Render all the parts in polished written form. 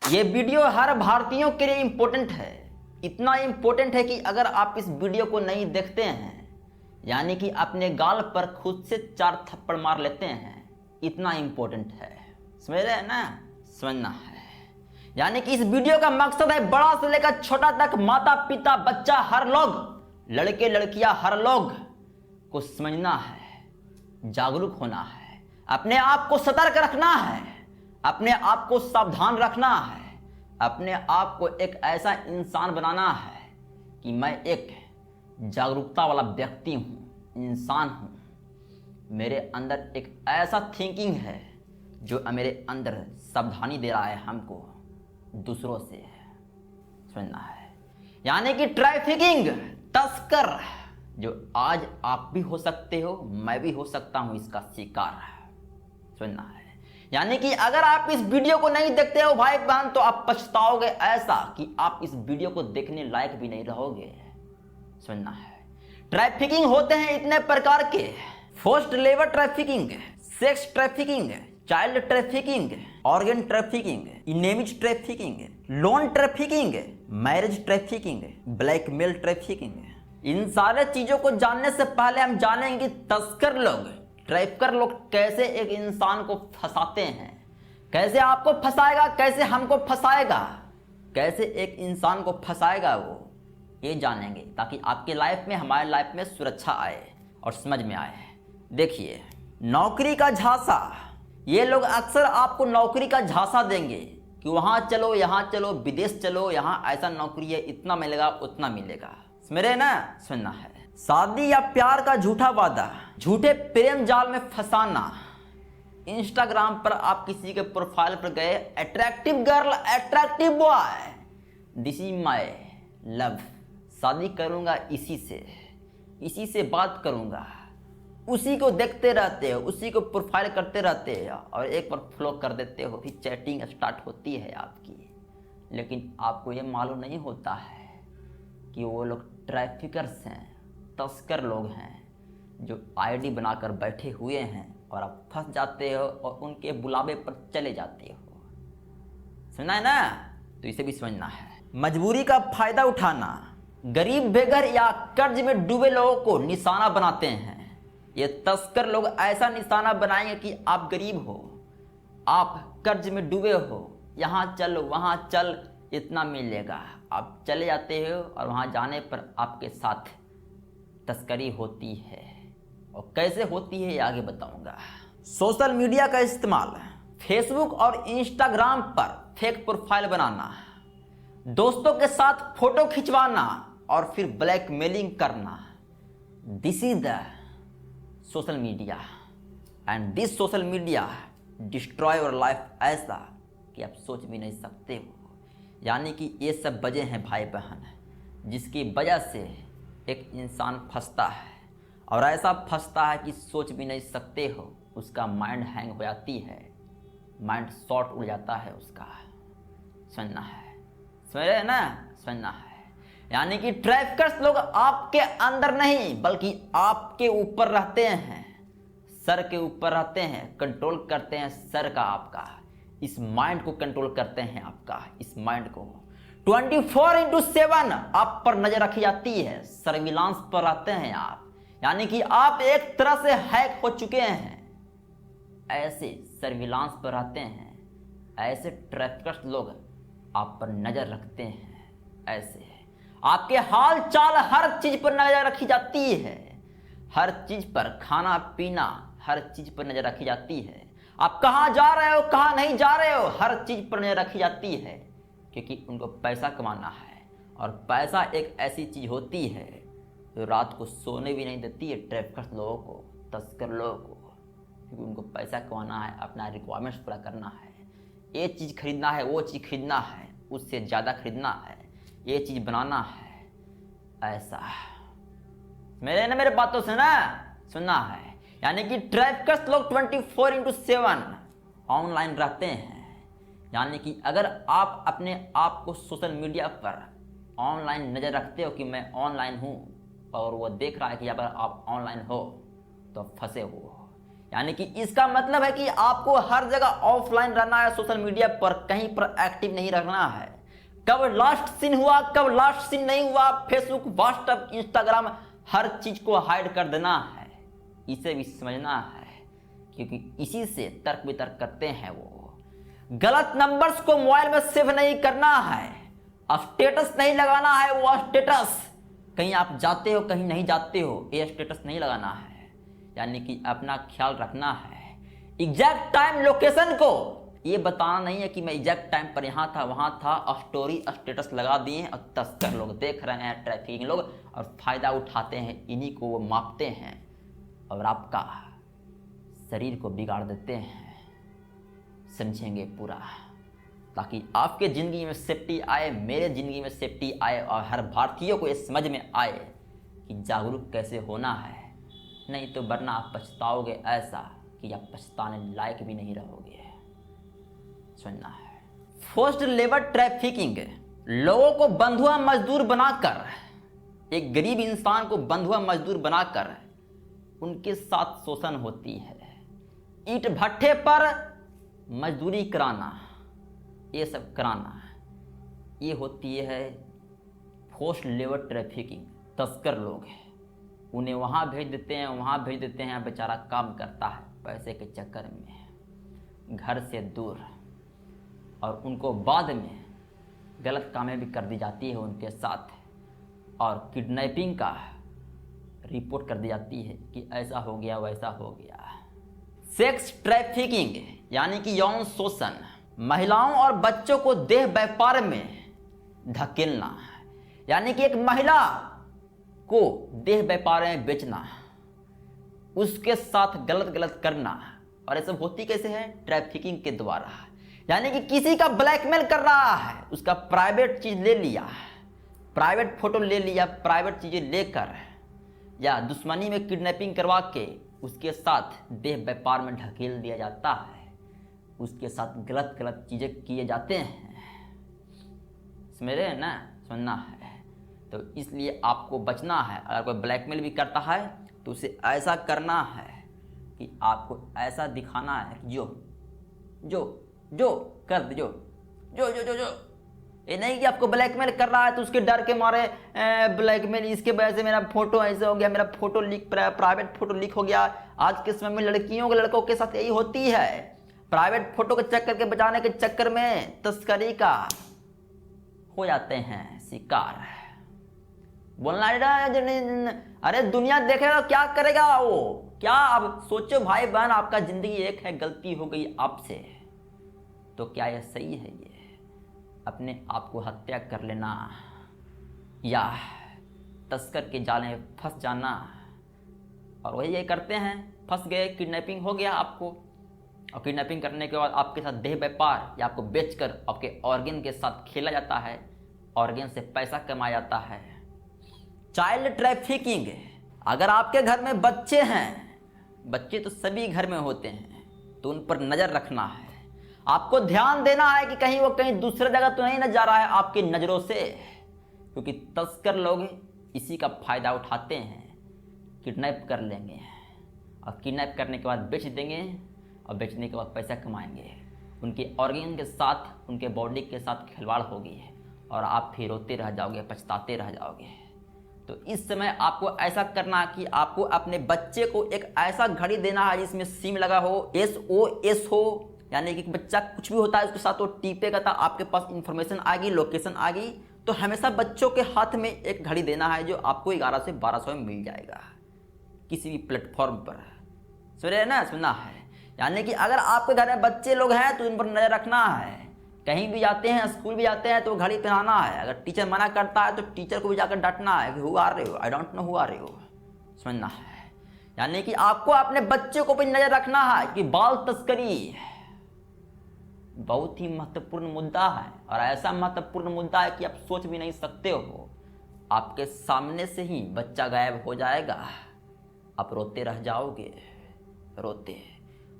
ये वीडियो हर भारतीयों के लिए इम्पोर्टेंट है। इतना इम्पोर्टेंट है कि अगर आप इस वीडियो को नहीं देखते हैं, यानी कि अपने गाल पर खुद से 4 थप्पड़ मार लेते हैं, इतना इम्पोर्टेंट है। समझ रहे हैं ना? समझना है। यानी कि इस वीडियो का मकसद है बड़ा से लेकर छोटा तक, माता पिता बच्चा हर लोग, लड़के लड़कियां हर लोग को समझना है, जागरूक होना है, अपने आप को सतर्क रखना है, अपने आप को सावधान रखना है, अपने आप को एक ऐसा इंसान बनाना है कि मैं एक जागरूकता वाला व्यक्ति हूँ, इंसान हूँ। मेरे अंदर एक ऐसा थिंकिंग है जो मेरे अंदर सावधानी दे रहा है हमको दूसरों से। सुनना है। यानी कि ट्रैफिकिंग, तस्कर, जो आज आप भी हो सकते हो, मैं भी हो सकता हूँ इसका शिकार। सुनना है। यानी कि अगर आप इस वीडियो को नहीं देखते हो भाई बहन, तो आप पछताओगे ऐसा कि आप इस वीडियो को देखने लायक भी नहीं रहोगे। सुनना है। ट्रैफिकिंग होते हैं इतने प्रकार के: forced labour trafficking, sex trafficking, child trafficking, organ trafficking, enemies trafficking, loan trafficking, marriage trafficking, blackmail trafficking. इन सारे चीजों को जानने से पहले हम जानेंगे तस्कर लोग, ट्रैफिकर लोग कैसे एक इंसान को फंसाते हैं, कैसे आपको फंसाएगा, कैसे हमको फंसाएगा, कैसे एक इंसान को फंसाएगा वो, ये जानेंगे ताकि आपके लाइफ में, हमारे लाइफ में सुरक्षा आए और समझ में आए। देखिए, नौकरी का झांसा, ये लोग अक्सर आपको नौकरी का झांसा देंगे कि वहां चलो, यहां चलो, विदेश चलो, यहां ऐसा नौकरी है, इतना मिलेगा, उतना मिलेगा। मेरे ना सुनना है। शादी या प्यार का झूठा वादा, झूठे प्रेम जाल में फंसाना। इंस्टाग्राम पर आप किसी के प्रोफाइल पर गए, attractive girl, attractive boy, this is my love, शादी करूंगा इसी से बात करूंगा, उसी को देखते रहते हो, उसी को प्रोफाइल करते रहते हो और एक बार फ्लो कर देते हो, फिर चैटिंग स्टार्ट होती है आपकी। लेकिन आपको ये मालूम नहीं होता है कि वो लोग ट्रैफिकर्स हैं, तस्कर लोग हैं, जो आईडी बनाकर बैठे हुए हैं और आप फंस जाते हो और उनके बुलावे पर चले जाते हो। समझना है ना? तो इसे भी समझना है। मजबूरी का फायदा उठाना, गरीब, बेघर या कर्ज में डूबे लोगों को निशाना बनाते हैं। ये तस्कर लोग ऐसा निशाना बनाएंगे कि आप गरीब हो, आप कर्ज में डूबे हो, यहाँ चल वहाँ चल, इतना मिलेगा। आप चले जाते हो और वहाँ जाने पर आपके साथ तस्करी होती है। और कैसे होती है ये आगे बताऊंगा। सोशल मीडिया का इस्तेमाल, फेसबुक और इंस्टाग्राम पर फेक प्रोफाइल बनाना, दोस्तों के साथ फोटो खिंचवाना और फिर ब्लैकमेलिंग करना। This is the social media and this social media destroy your life ऐसा कि आप सोच भी नहीं सकते हो। यानी कि ये सब वजह हैं भाई बहन, जिसकी वजह से एक इंसान फंसता है और ऐसा फंसता है कि सोच भी नहीं सकते हो। उसका माइंड हैंग हो जाती है, माइंड शॉर्ट उड़ जाता है उसका। सुनना है, समझ रहे हैं ना? सुनना है। यानी कि ट्रैफिकर्स लोग आपके अंदर नहीं बल्कि आपके ऊपर रहते हैं, सर के ऊपर रहते हैं, कंट्रोल करते हैं सर का, आपका इस माइंड को कंट्रोल करते हैं, आपका इस माइंड को 24/7 आप पर नजर रखी जाती है, सर्विलांस पर रहते हैं आप। यानी कि आप एक तरह से हैक हो चुके हैं, ऐसे सर्विलांस पर रहते हैं, ऐसे ट्रैफिकर्स लोग आप पर नजर रखते हैं। ऐसे आपके हाल चाल हर चीज पर नजर रखी जाती है, हर चीज पर, खाना पीना, हर चीज पर नजर रखी जाती है। आप कहाँ जा रहे हो, कहाँ नहीं जा रहे हो, हर चीज पर नजर रखी जाती है, क्योंकि उनको पैसा कमाना है। और पैसा एक ऐसी चीज होती है जो रात को सोने भी नहीं देती है ट्रैफिकर्स लोगों को, तस्कर लोगों को, क्योंकि उनको पैसा कमाना है, अपना रिक्वायरमेंट्स पूरा करना है। ये चीज़ खरीदना है, वो चीज़ खरीदना है, उससे ज़्यादा खरीदना है, ये चीज़ बनाना है। ऐसा मेरे बातों से ना सुनना है। यानी कि ट्रैफिकर्स लोग 24/7 ऑनलाइन रहते हैं। यानी कि अगर आप अपने आप को सोशल मीडिया पर ऑनलाइन नज़र रखते हो कि मैं ऑनलाइन हूँ, और वो देख रहा है कि अगर आप ऑनलाइन हो तो फंसे हो। यानी कि इसका मतलब है कि आपको हर जगह ऑफलाइन रहना है, सोशल मीडिया पर कहीं पर एक्टिव नहीं रहना है। कब लास्ट सीन हुआ, कब लास्ट सीन नहीं हुआ, फेसबुक, व्हाट्सएप, इंस्टाग्राम, हर चीज को हाइड कर देना है। इसे भी समझना है, क्योंकि इसी से तर्क वितर्क करते हैं वो। गलत नंबर्स को मोबाइल में सेव नहीं करना है, स्टेटस नहीं लगाना है। वो स्टेटस कहीं आप जाते हो कहीं नहीं जाते हो, ये स्टेटस नहीं लगाना है। यानी कि अपना ख्याल रखना है। एग्जैक्ट टाइम लोकेशन को ये बताना नहीं है कि मैं एग्जैक्ट टाइम पर यहाँ था वहाँ था। स्टोरी स्टेटस लगा दिए और तस्कर लोग देख रहे हैं, ट्रैफिकिंग लोग, और फायदा उठाते हैं, इन्हीं को वो मापते हैं और आपका शरीर को बिगाड़ देते हैं। समझेंगे पूरा, ताकि आपके ज़िंदगी में सेफ्टी आए, मेरे ज़िंदगी में सेफ्टी आए, और हर भारतीय को ये समझ में आए कि जागरूक कैसे होना है। नहीं तो वरना आप पछताओगे ऐसा कि आप पछताने लायक भी नहीं रहोगे। सुनना है। फोर्स्ड लेबर ट्रैफिकिंग, लोगों को बंधुआ मजदूर बनाकर, एक गरीब इंसान को बंधुआ मजदूर बनाकर उनके साथ शोषण होती है। ईंट भट्ठे पर मजदूरी कराना, ये सब कराना, ये होती है फोर्स्ड लेबर ट्रैफिकिंग। तस्कर लोग हैं, उन्हें वहाँ भेज देते हैं, वहाँ भेज देते हैं, बेचारा काम करता है पैसे के चक्कर में, घर से दूर, और उनको बाद में गलत कामें भी कर दी जाती है उनके साथ, और किडनैपिंग का रिपोर्ट कर दी जाती है कि ऐसा हो गया वैसा हो गया। सेक्स ट्रैफिकिंग यानी कि यौन शोषण, महिलाओं और बच्चों को देह व्यापार में धकेलना, यानी कि एक महिला को देह व्यापार में बेचना, उसके साथ गलत करना। और ये सब होती कैसे है? ट्रैफिकिंग के द्वारा। यानी कि किसी का ब्लैकमेल कर रहा है, उसका प्राइवेट चीज ले लिया, प्राइवेट फोटो ले लिया, प्राइवेट चीजें लेकर, या दुश्मनी में किडनैपिंग करवा के उसके साथ देह व्यापार में ढकेल दिया जाता है, उसके साथ गलत चीजें किए जाते हैं। समझ रहे हैं ना? सुनना है। तो इसलिए आपको बचना है। अगर कोई ब्लैकमेल भी करता है तो उसे ऐसा करना है कि आपको ऐसा दिखाना है कि जो कर दे, जो ये नहीं कि आपको ब्लैकमेल कर रहा है तो उसके डर के मारे ब्लैकमेल, इसके वजह से मेरा फोटो ऐसे हो गया, मेरा photo leak, private photo leak हो गया। आज के समय में लड़कियों के लड़कों के साथ यही होती है, प्राइवेट फोटो के चक्कर के बचाने के चक्कर में तस्करी का हो जाते हैं शिकार। बोलना अरे दुनिया देखेगा क्या करेगा वो, क्या अब सोचो भाई बहन, आपका जिंदगी एक है, गलती हो गई आपसे तो क्या यह सही है? ये अपने आप को हत्या कर लेना या तस्कर के जाले में फंस जाना। और वही ये करते हैं, फंस गए, किडनैपिंग हो गया आपको, और किडनैपिंग करने के बाद आपके साथ देह व्यापार या आपको बेचकर आपके ऑर्गन के साथ खेला जाता है, ऑर्गन से पैसा कमाया जाता है। चाइल्ड ट्रैफिकिंग, अगर आपके घर में बच्चे हैं, बच्चे तो सभी घर में होते हैं, तो उन पर नज़र रखना है। आपको ध्यान देना है कि कहीं वो कहीं दूसरे जगह तो नहीं न जा रहा है आपकी नज़रों से, क्योंकि तस्कर लोग इसी का फ़ायदा उठाते हैं। किडनैप कर लेंगे और किडनैप करने के बाद बेच देंगे, और बेचने के बाद पैसा कमाएंगे। उनके ऑर्गन के साथ, उनके बॉडी के साथ खिलवाड़ होगी और आप फिर रोते रह जाओगे, पछताते रह जाओगे। तो इस समय आपको ऐसा करना कि आपको अपने बच्चे को एक ऐसा घड़ी देना है जिसमें सिम लगा हो, SOS हो, यानी कि बच्चा कुछ भी होता है उसके साथ वो टीपेगा तो आपके पास इंफॉर्मेशन आएगी, लोकेशन आएगी। तो हमेशा बच्चों के हाथ में एक घड़ी देना है जो आपको 1100 से 1200 में मिल जाएगा किसी भी प्लेटफॉर्म पर। सुन रहे हैं ना? सुनना है। यानी कि अगर आपके घर में बच्चे लोग हैं तो उन पर नज़र रखना है। कहीं भी जाते हैं, स्कूल भी जाते हैं तो घड़ी पहनाना है। अगर टीचर मना करता है तो टीचर को भी जाकर डांटना है कि हु आर रहे हो, I don't know who are रहे हो। समझना है। यानी कि आपको अपने बच्चे को भी नज़र रखना है कि बाल तस्करी बहुत ही महत्वपूर्ण मुद्दा है, और ऐसा महत्वपूर्ण मुद्दा है कि आप सोच भी नहीं सकते हो। आपके सामने से ही बच्चा गायब हो जाएगा, आप रोते रह जाओगे। रोते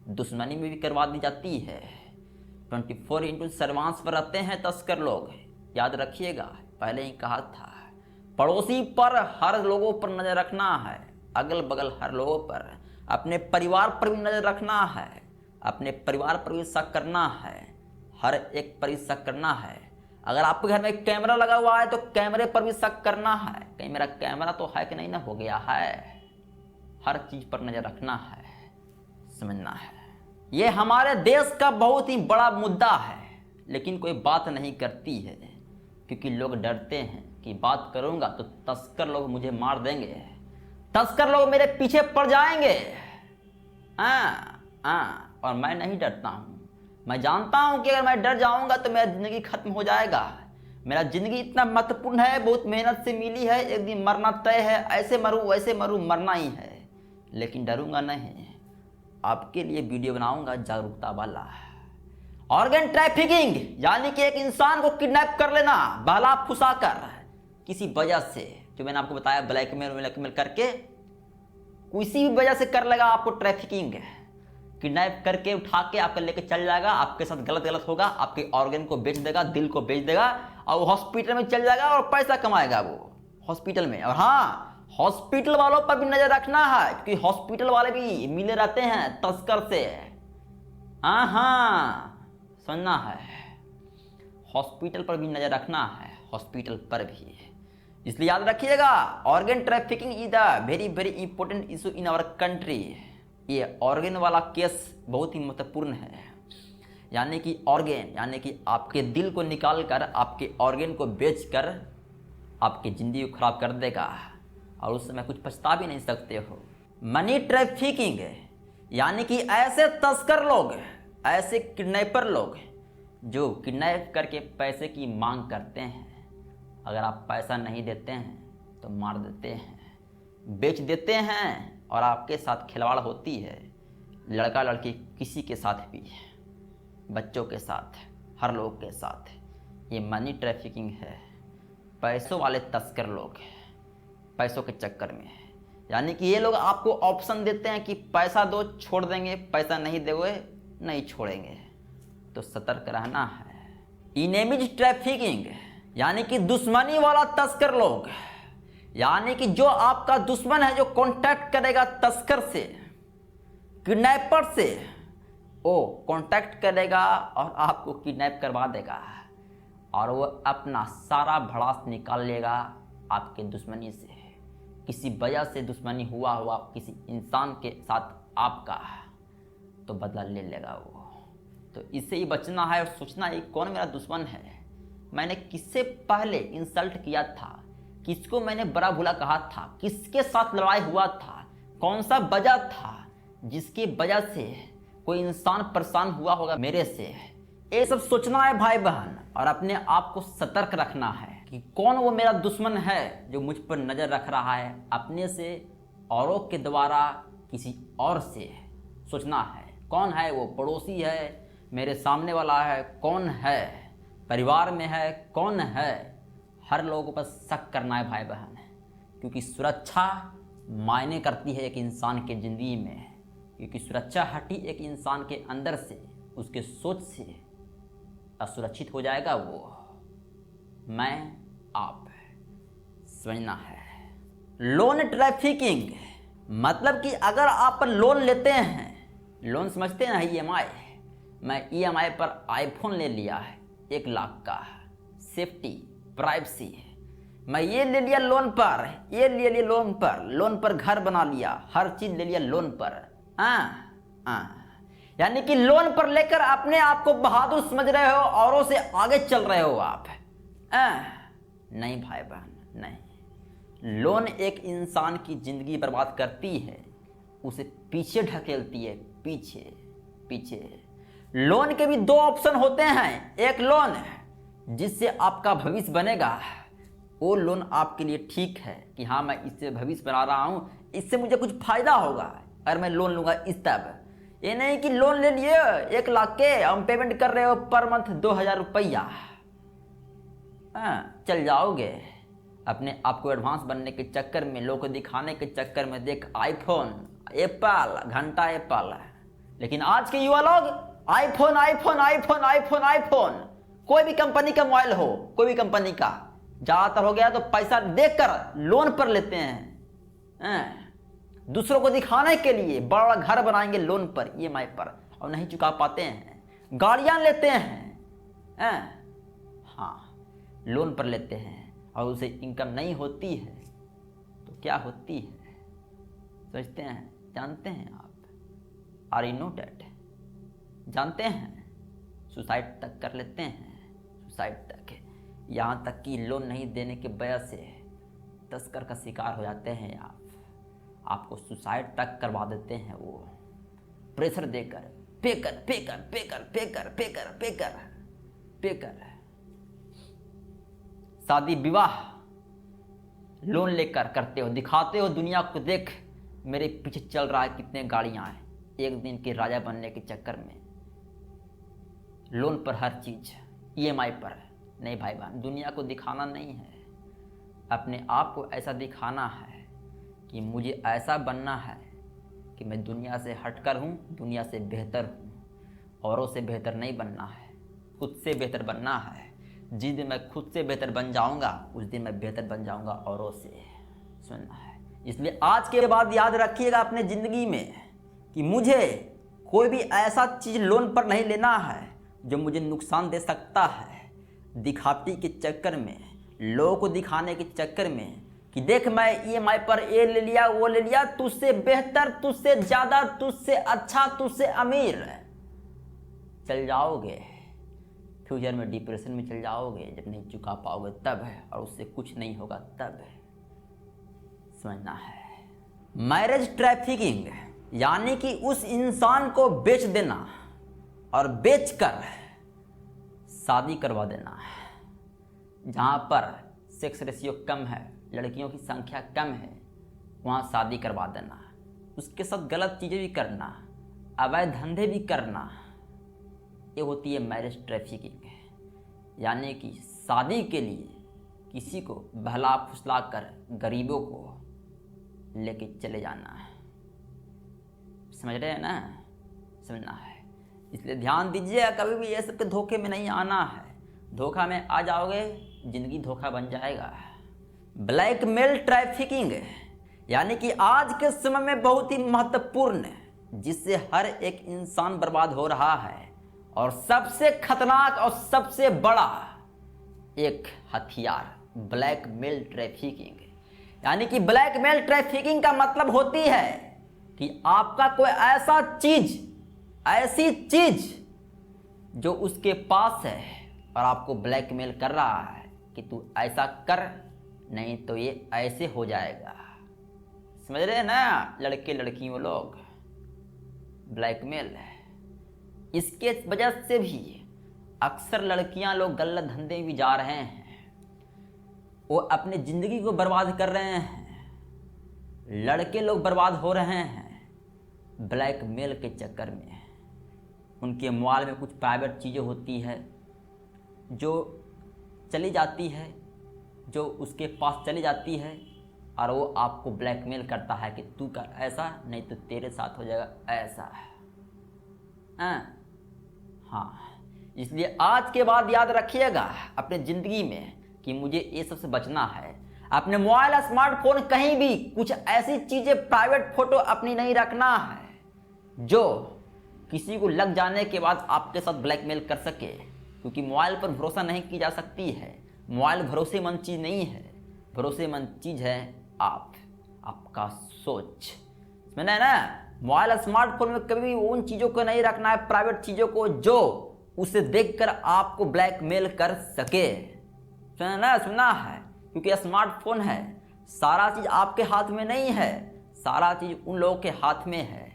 दुश्मनी में भी करवा दी जाती है। 24/7 सर्वांश पर रहते हैं तस्कर लोग, याद रखिएगा। पहले ही कहा था, पड़ोसी पर, हर लोगों पर नजर रखना है, अगल बगल हर लोगों पर। अपने परिवार पर भी नज़र रखना है, अपने परिवार पर भी शक करना है, हर एक पर भी शक करना है। अगर आपके घर में कैमरा लगा हुआ है तो कैमरे पर भी शक करना है, कहीं मेरा कैमरा तो हैक नहीं ना हो गया है। हर चीज़ पर नज़र रखना है, समझना है। ये हमारे देश का बहुत ही बड़ा मुद्दा है, लेकिन कोई बात नहीं करती है, क्योंकि लोग डरते हैं कि बात करूंगा तो तस्कर लोग मुझे मार देंगे, तस्कर लोग मेरे पीछे पड़ जाएंगे। और मैं नहीं डरता हूँ। मैं जानता हूँ कि अगर मैं डर जाऊंगा तो मेरा ज़िंदगी खत्म हो जाएगा। मेरा ज़िंदगी इतना महत्वपूर्ण है, बहुत मेहनत से मिली है, एक दिन मरना तय है, ऐसे मरूँ वैसे मरूँ, मरना ही है, लेकिन डरूंगा नहीं। आपके लिए वीडियो बनाऊंगा जागरूकता वाला। ऑर्गन ट्रैफिकिंग यानी कि एक इंसान को किडनैप कर लेना, बहला फुसा कर किसी वजह से, जो मैंने आपको बताया ब्लैकमेल करके, किसी भी वजह से कर लेगा आपको ट्रैफिकिंग। किडनैप करके उठा के आपको लेके चल जाएगा, आपके साथ गलत होगा, आपके ऑर्गन को बेच देगा, दिल को बेच देगा, और वो हॉस्पिटल में चल जाएगा और पैसा कमाएगा वो हॉस्पिटल में। और हाँ, हॉस्पिटल वालों पर भी नजर रखना है, क्योंकि हॉस्पिटल वाले भी मिले रहते हैं तस्कर से। हाँ, सुनना है, हॉस्पिटल पर भी नजर रखना है, हॉस्पिटल पर भी। इसलिए याद रखिएगा, organ trafficking is the very very important issue in our country. ये ऑर्गन वाला केस बहुत ही महत्वपूर्ण है। यानी कि ऑर्गन यानी कि आपके दिल को निकाल कर, आपके ऑर्गन को बेच कर आपकी ज़िंदगी को खराब कर देगा, और उस समय कुछ पछता भी नहीं सकते हो। मनी ट्रैफिकिंग यानी कि ऐसे तस्कर लोग, ऐसे किडनैपर लोग जो किडनैप करके पैसे की मांग करते हैं। अगर आप पैसा नहीं देते हैं तो मार देते हैं, बेच देते हैं, और आपके साथ खिलवाड़ होती है। लड़का लड़की किसी के साथ भी, बच्चों के साथ, हर लोग के साथ। ये मनी ट्रैफिकिंग है। पैसों वाले तस्कर लोग पैसों के चक्कर में, यानी कि ये लोग आपको ऑप्शन देते हैं कि पैसा दो छोड़ देंगे, पैसा नहीं दोगे नहीं छोड़ेंगे। तो सतर्क रहना है। इनेमिज ट्रैफिकिंग यानी कि दुश्मनी वाला तस्कर लोग, यानी कि जो आपका दुश्मन है, जो कांटेक्ट करेगा तस्कर से, किडनैपर से, वो कांटेक्ट करेगा और आपको किडनैप करवा देगा, और वो अपना सारा भड़ास निकाल लेगा आपके दुश्मनी से। किसी वजह से दुश्मनी हुआ किसी इंसान के साथ आपका, तो बदला ले लेगा वो। तो इससे ही बचना है और सोचना है कौन मेरा दुश्मन है, मैंने किससे पहले इंसल्ट किया था, किसको मैंने बड़ा भूला कहा था, किसके साथ लड़ाई हुआ था, कौन सा वजह था जिसकी वजह से कोई इंसान परेशान हुआ होगा मेरे से। ये सब सोचना है भाई बहन, और अपने आप को सतर्क रखना है कि कौन वो मेरा दुश्मन है जो मुझ पर नज़र रख रहा है, अपने से, औरों के द्वारा, किसी और से। सोचना है कौन है वो, पड़ोसी है, मेरे सामने वाला है, कौन है, परिवार में है, कौन है। हर लोगों पर शक करना है भाई बहन, क्योंकि सुरक्षा मायने करती है एक इंसान के ज़िंदगी में। क्योंकि सुरक्षा हटी एक इंसान के अंदर से, उसके सोच से असुरक्षित हो जाएगा वो। मैं आप समझना है। लोन ट्रैफिकिंग मतलब कि अगर आप लोन लेते हैं, लोन समझते हैं ना, EMI। मैं EMI पर आईफोन ले लिया है 1 लाख का, सेफ्टी, प्राइवेसी। मैं ये ले लिया लोन पर, ये ले लिया लोन पर घर बना लिया, हर चीज़ ले लिया लोन पर। यानी कि लोन पर लेकर अपने आप को बहादुर समझ रहे हो, औरों से आगे चल रहे हो आप। नहीं भाई बहन, नहीं। लोन एक इंसान की जिंदगी बर्बाद करती है, उसे पीछे ढकेलती है, पीछे। लोन के भी 2 ऑप्शन होते हैं। एक लोन जिससे आपका भविष्य बनेगा, वो लोन आपके लिए ठीक है कि हाँ मैं इससे भविष्य बना रहा हूँ, इससे मुझे कुछ फायदा होगा अगर मैं लोन लूँगा इस तब। ये नहीं कि लोन ले लिए 1 लाख के, हम पेमेंट कर रहे हो पर मंथ 2000 रुपया, चल जाओगे अपने आप को एडवांस बनने के चक्कर में, लोग को दिखाने के चक्कर में। देख आईफोन, एप्पल, घंटा एप्पल। लेकिन आज के युवा लोग आईफोन, कोई भी कंपनी का मोबाइल हो, कोई भी कंपनी का, ज़्यादातर हो गया तो पैसा देकर लोन पर लेते हैं। दूसरों को दिखाने के लिए बड़ा बड़ा घर बनाएंगे लोन पर, ईएमआई पर, और नहीं चुका पाते हैं। गाड़ियां लेते हैं, हाँ लोन पर लेते हैं, और उसे इनकम नहीं होती है तो क्या होती है सोचते हैं? जानते हैं आप? Are you know that? जानते हैं? सुसाइड तक कर लेते हैं, सुसाइड तक। यहाँ तक कि लोन नहीं देने के वजह से तस्कर का शिकार हो जाते हैं आप। आपको सुसाइड तक करवा देते हैं वो, प्रेशर देकर, पे कर पे कर पे कर पे कर पे कर पे कर पे कर। शादी विवाह लोन लेकर करते हो, दिखाते हो दुनिया को, देख मेरे पीछे चल रहा है कितने गाड़ियां हैं, एक दिन के राजा बनने के चक्कर में लोन पर हर चीज, ईएमआई पर। नहीं भाई बहन, दुनिया को दिखाना नहीं है, अपने आप को ऐसा दिखाना है कि मुझे ऐसा बनना है कि मैं दुनिया से हटकर हूँ, दुनिया से बेहतर हूँ। औरों से बेहतर नहीं बनना है, खुद से बेहतर बनना है। जिस दिन मैं खुद से बेहतर बन जाऊँगा उस दिन मैं बेहतर बन जाऊँगा औरों से, सुनना है। इसलिए आज के बाद याद रखिएगा अपने ज़िंदगी में कि मुझे कोई भी ऐसा चीज़ लोन पर नहीं लेना है जो मुझे नुकसान दे सकता है। दिखावटी के चक्कर में, लोगों को दिखाने के चक्कर में कि देख मैं ईएमआई पर ये ले लिया, वो ले लिया, तुझसे बेहतर, तुझसे ज़्यादा, तुझसे अच्छा, तुझसे अमीर, चल जाओगे फ्यूचर में डिप्रेशन में चल जाओगे जब नहीं चुका पाओगे तब है, और उससे कुछ नहीं होगा तब है, समझना है। मैरिज ट्रैफिकिंग यानी कि उस इंसान को बेच देना और बेचकर शादी करवा देना। जहाँ पर सेक्स रेशियो कम है, लड़कियों की संख्या कम है, वहाँ शादी करवा देना, उसके साथ गलत चीज़ें भी करना, अवैध धंधे भी करना, ये होती है मैरिज ट्रैफिकिंग। यानी कि शादी के लिए किसी को बहला फुसला कर गरीबों को लेके चले जाना है, समझ रहे हैं ना? समझना है। इसलिए ध्यान दीजिए, कभी भी ये सब के धोखे में नहीं आना है। धोखा में आ जाओगे जिंदगी धोखा बन जाएगा। ब्लैकमेल ट्रैफिकिंग यानी कि आज के समय में बहुत ही महत्वपूर्ण है, जिससे हर एक इंसान बर्बाद हो रहा है, और सबसे खतरनाक और सबसे बड़ा एक हथियार ब्लैकमेल ट्रैफिकिंग। यानी कि ब्लैकमेल ट्रैफिकिंग का मतलब होती है कि आपका कोई ऐसा चीज, ऐसी चीज जो उसके पास है और आपको ब्लैकमेल कर रहा है कि तू ऐसा कर, नहीं तो ये ऐसे हो जाएगा। समझ रहे हैं ना लड़के लड़कियों लोग? ब्लैकमेल है। इसके वजह से भी अक्सर लड़कियां लोग गलत धंधे में भी जा रहे हैं, वो अपने ज़िंदगी को बर्बाद कर रहे हैं। लड़के लोग बर्बाद हो रहे हैं ब्लैकमेल के चक्कर में। उनके मोबाइल में कुछ प्राइवेट चीज़ें होती है जो चली जाती है, जो उसके पास चली जाती है, और वो आपको ब्लैकमेल करता है कि तू कर ऐसा, नहीं तो तेरे साथ हो जाएगा ऐसा। हाँ, इसलिए आज के बाद याद रखिएगा अपने ज़िंदगी में कि मुझे ये सबसे बचना है। अपने मोबाइल, स्मार्टफोन, कहीं भी कुछ ऐसी चीज़ें, प्राइवेट फ़ोटो अपनी नहीं रखना है जो किसी को लग जाने के बाद आपके साथ ब्लैकमेल कर सके, क्योंकि मोबाइल पर भरोसा नहीं की जा सकती है। मोबाइल भरोसेमंद चीज़ नहीं है, भरोसेमंद चीज़ है आपका सोच, समझना है ना? मोबाइल, स्मार्टफोन में कभी भी उन चीज़ों को नहीं रखना है, प्राइवेट चीज़ों को, जो उसे देखकर आपको ब्लैकमेल कर सके, सुनना है। क्योंकि स्मार्टफोन है, सारा चीज़ आपके हाथ में नहीं है, सारा चीज़ उन लोगों के हाथ में है।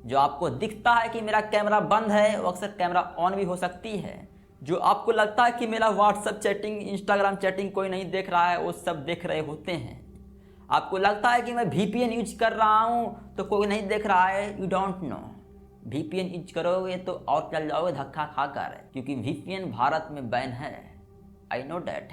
जो आपको दिखता है कि मेरा कैमरा बंद है, वो अक्सर कैमरा ऑन भी हो सकती है। जो आपको लगता है कि मेरा व्हाट्सएप चैटिंग, इंस्टाग्राम चैटिंग कोई नहीं देख रहा है, वो सब देख रहे होते हैं। आपको लगता है कि मैं VPN यूज कर रहा हूँ तो कोई नहीं देख रहा है, you don't know. VPN use करोगे तो और चल जाओगे धक्का खाकर, क्योंकि VPN भारत में बैन है, आई नो डैट।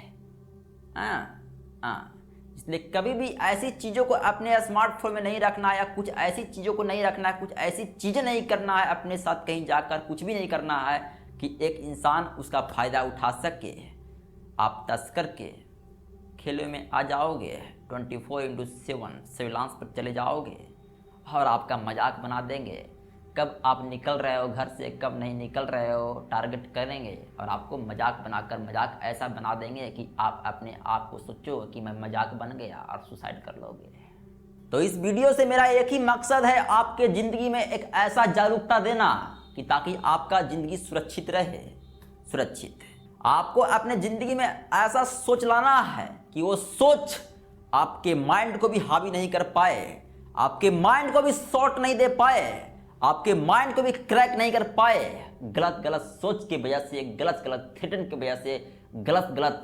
इसलिए कभी भी ऐसी चीज़ों को अपने स्मार्टफोन में नहीं रखना है, या कुछ ऐसी चीज़ों को नहीं रखना है, कुछ ऐसी चीज़ें नहीं करना है अपने साथ, कहीं जाकर कुछ भी नहीं करना है कि एक इंसान उसका फ़ायदा उठा सके। आप तस्कर के खेलों में आ जाओगे, 24/7 सर्विलांस पर चले जाओगे, और आपका मजाक बना देंगे। कब आप निकल रहे हो घर से, कब नहीं निकल रहे हो टारगेट करेंगे और आपको मजाक बनाकर मजाक ऐसा बना देंगे कि आप अपने आप को सोचो कि मैं मजाक बन गया और सुसाइड कर लोगे। तो इस वीडियो से मेरा एक ही मकसद है, आपके ज़िंदगी में एक ऐसा जागरूकता देना कि ताकि आपका ज़िंदगी सुरक्षित रहे। सुरक्षित आपको अपने ज़िंदगी में ऐसा सोच लाना है कि वो सोच आपके माइंड को भी हावी नहीं कर पाए, आपके माइंड को भी शॉर्ट नहीं दे पाए, आपके माइंड को भी क्रैक नहीं कर पाए। गलत गलत सोच की वजह से, गलत गलत थिंकिंग की वजह से, गलत गलत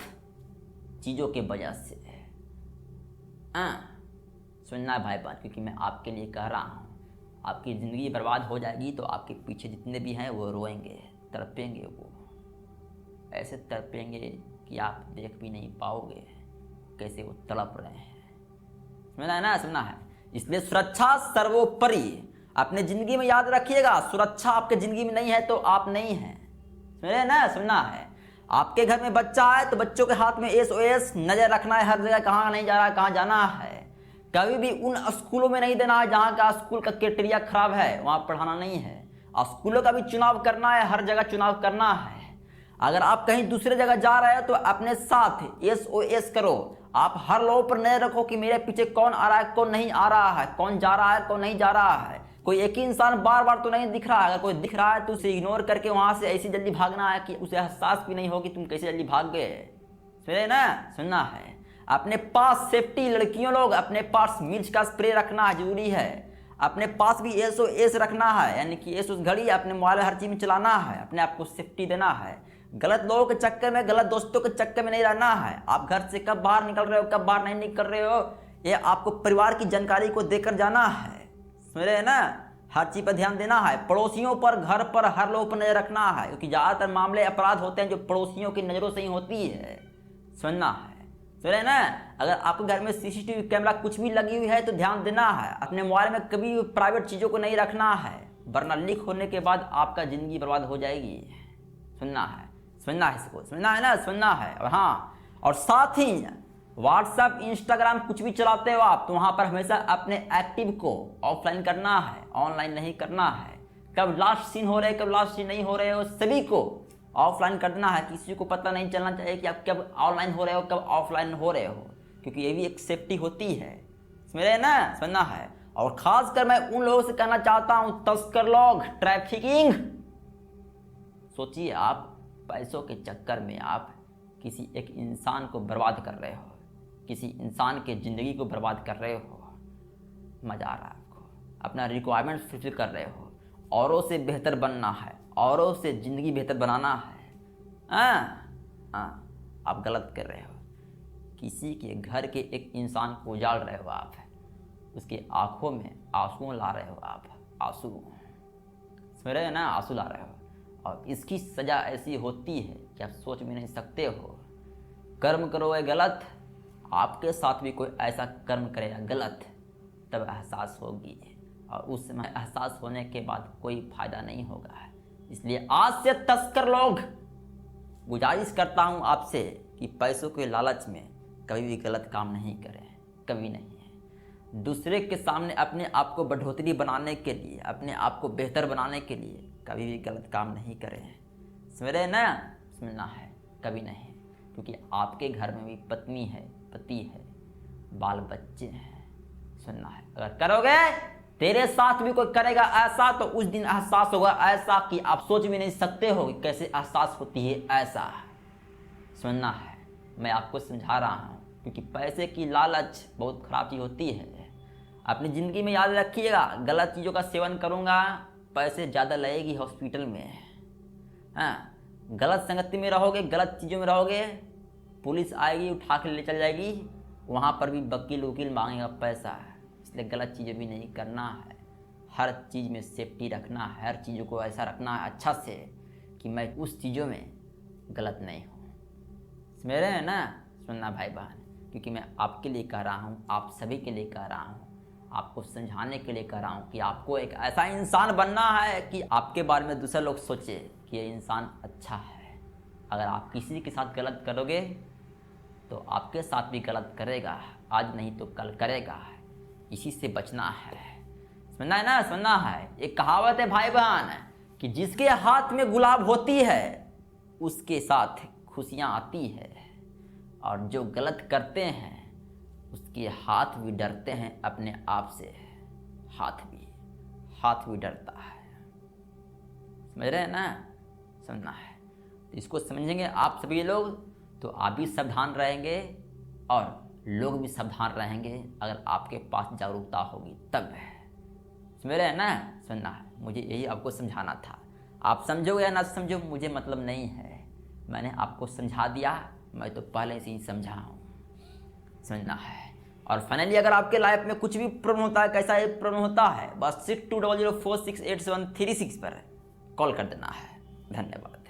चीज़ों की वजह से। सुनना है भाई बात, क्योंकि मैं आपके लिए कह रहा हूँ। आपकी ज़िंदगी बर्बाद हो जाएगी तो आपके पीछे जितने भी हैं वो रोएंगे, तड़पेंगे, वो ऐसे तड़पेंगे कि आप देख भी नहीं पाओगे कैसे वो तड़प रहे हैं। समझना है ना? सुनना है। इसलिए सुरक्षा सर्वोपरि। अपने ज़िंदगी में याद रखिएगा, सुरक्षा आपके ज़िंदगी में नहीं है तो आप नहीं हैं। समझे ना? सुनना है। आपके घर में बच्चा है तो बच्चों के हाथ में SOS नज़र रखना है, हर जगह कहाँ नहीं जा रहा है, कहाँ जाना है। कभी भी उन स्कूलों में नहीं देना है जहाँ का स्कूल का क्राइटेरिया खराब है, वहाँ पढ़ाना नहीं है। स्कूलों का भी चुनाव करना है, हर जगह चुनाव करना है। अगर आप कहीं दूसरे जगह जा रहे हो तो अपने साथ SOS करो। आप हर लोगों पर नजर रखो कि मेरे पीछे कौन आ रहा है, कौन नहीं आ रहा है, कौन जा रहा है, कौन नहीं जा रहा है। कोई एक ही इंसान बार बार तो नहीं दिख रहा है। अगर कोई दिख रहा है तो उसे इग्नोर करके वहाँ से ऐसी जल्दी भागना है कि उसे एहसास भी नहीं हो कि तुम कैसे जल्दी भाग गए। सुने ना? सुनना है। अपने पास सेफ्टी, लड़कियों लोग अपने पास मिर्च का स्प्रे रखना जरूरी है। अपने पास भी SOS रखना है, यानी कि SOS घड़ी अपने मोबाइल हर चीज़ में चलाना है, अपने आप को सेफ्टी देना है। गलत लोगों के चक्कर में, गलत दोस्तों के चक्कर में नहीं रहना है। आप घर से कब बाहर निकल रहे हो, कब बाहर नहीं निकल रहे हो, ये आपको परिवार की जानकारी को देकर जाना है। समझ रहे हैं ना? हर चीज़ पर ध्यान देना है। पड़ोसियों पर, घर पर, हर लोगों पर नजर रखना है, क्योंकि ज़्यादातर मामले अपराध होते हैं जो पड़ोसियों की नज़रों से ही होती है। सुनना है। समझ रहे हैं ना? अगर आपके घर में CCTV कैमरा कुछ भी लगी हुई है तो ध्यान देना है। अपने मोबाइल में कभी प्राइवेट चीज़ों को नहीं रखना है, वरना लीक होने के बाद आपका ज़िंदगी बर्बाद हो जाएगी। सुनना है। सुनना है इसको। सुनना है ना? सुनना है। और हाँ, और साथ ही WhatsApp, Instagram कुछ भी चलाते हो आप तो वहाँ पर हमेशा अपने एक्टिव को ऑफलाइन करना है, ऑनलाइन नहीं करना है। कब लास्ट सीन हो रहे हैं, कब लास्ट सीन नहीं हो रहे हो, सभी को ऑफलाइन करना है। किसी को पता नहीं चलना चाहिए कि आप कब ऑनलाइन हो रहे हो, कब ऑफलाइन हो रहे हो, क्योंकि ये भी एक सेफ्टी होती है। समझ रहे ना? सुनना है। और ख़ासकर मैं उन लोगों से कहना चाहता हूँ, तस्कर लोग, ट्रैफिकिंग। सोचिए, आप पैसों के चक्कर में आप किसी एक इंसान को बर्बाद कर रहे हो, किसी इंसान के ज़िंदगी को बर्बाद कर रहे हो। मज़ा आ रहा है आपको, अपना रिक्वायरमेंट फुलफिल कर रहे हो, औरों से बेहतर बनना है, औरों से ज़िंदगी बेहतर बनाना है। आप गलत कर रहे हो। किसी के घर के एक इंसान को उजाड़ रहे हो आप, उसकी आंखों में आंसू ला रहे हो आप, आंसू। समझ रहे हैं ना? आंसू ला रहे हो। और इसकी सज़ा ऐसी होती है कि आप सोच भी नहीं सकते हो। कर्म करोगे गलत, आपके साथ भी कोई ऐसा कर्म करेगा गलत, तब एहसास होगी, और उस समय एहसास होने के बाद कोई फ़ायदा नहीं होगा। इसलिए आज से तस्कर लोग, गुजारिश करता हूँ आपसे कि पैसों के लालच में कभी भी गलत काम नहीं करें, कभी नहीं। दूसरे के सामने अपने आप को बढ़ोतरी बनाने के लिए, अपने आप को बेहतर बनाने के लिए कभी भी गलत काम नहीं करें। समझ रहे ना? सुनना है। कभी नहीं, क्योंकि आपके घर में भी पत्नी है, पति है, बाल बच्चे हैं। सुनना है। अगर करोगे, तेरे साथ भी कोई करेगा ऐसा, तो उस दिन एहसास होगा ऐसा कि आप सोच भी नहीं सकते हो कि कैसे एहसास होती है ऐसा। सुनना है। मैं आपको समझा रहा हूँ, क्योंकि पैसे की लालच बहुत खराब चीज़ होती है। अपनी ज़िंदगी में याद रखिएगा, गलत चीज़ों का सेवन करूँगा, पैसे ज़्यादा लगेगी हॉस्पिटल में। हाँ, गलत संगति में रहोगे, गलत चीज़ों में रहोगे, पुलिस आएगी, उठा के ले चल जाएगी, वहाँ पर भी वकील वकील मांगेगा पैसा। इसलिए गलत चीज़ें भी नहीं करना है। हर चीज़ में सेफ्टी रखना है, हर चीज़ों को ऐसा रखना है अच्छा से कि मैं उस चीज़ों में गलत नहीं हूँ। समझ रहे हैं ना? सुनना भाई बहन, क्योंकि मैं आपके लिए कह रहा हूँ, आप सभी के लिए कह रहा हूँ, आपको समझाने के लिए कह रहा हूँ कि आपको एक ऐसा इंसान बनना है कि आपके बारे में दूसरे लोग सोचे कि ये इंसान अच्छा है। अगर आप किसी के साथ गलत करोगे तो आपके साथ भी गलत करेगा, आज नहीं तो कल करेगा। इसी से बचना है। समझना है ना, समझना है। एक कहावत है भाई बहन कि जिसके हाथ में गुलाब होती है उसके साथ खुशियाँ आती है, और जो गलत करते हैं उसके हाथ भी डरते हैं अपने आप से, हाथ भी डरता है। समझ रहे हैं ना, समझना है। तो इसको समझेंगे आप सभी लोग तो आप भी सावधान रहेंगे और लोग भी सावधान रहेंगे, अगर आपके पास जागरूकता होगी तब। समझ रहे हैं ना, समझना है। मुझे यही आपको समझाना था। आप समझो या ना समझो मुझे मतलब नहीं है, मैंने आपको समझा दिया, मैं तो पहले से ही समझा हूँ। समझना है। और फाइनली अगर आपके लाइफ में कुछ भी प्रॉब्लम होता है, कैसा एक प्रॉब्लम होता है, बस 6200468736 पर कॉल कर देना है। धन्यवाद।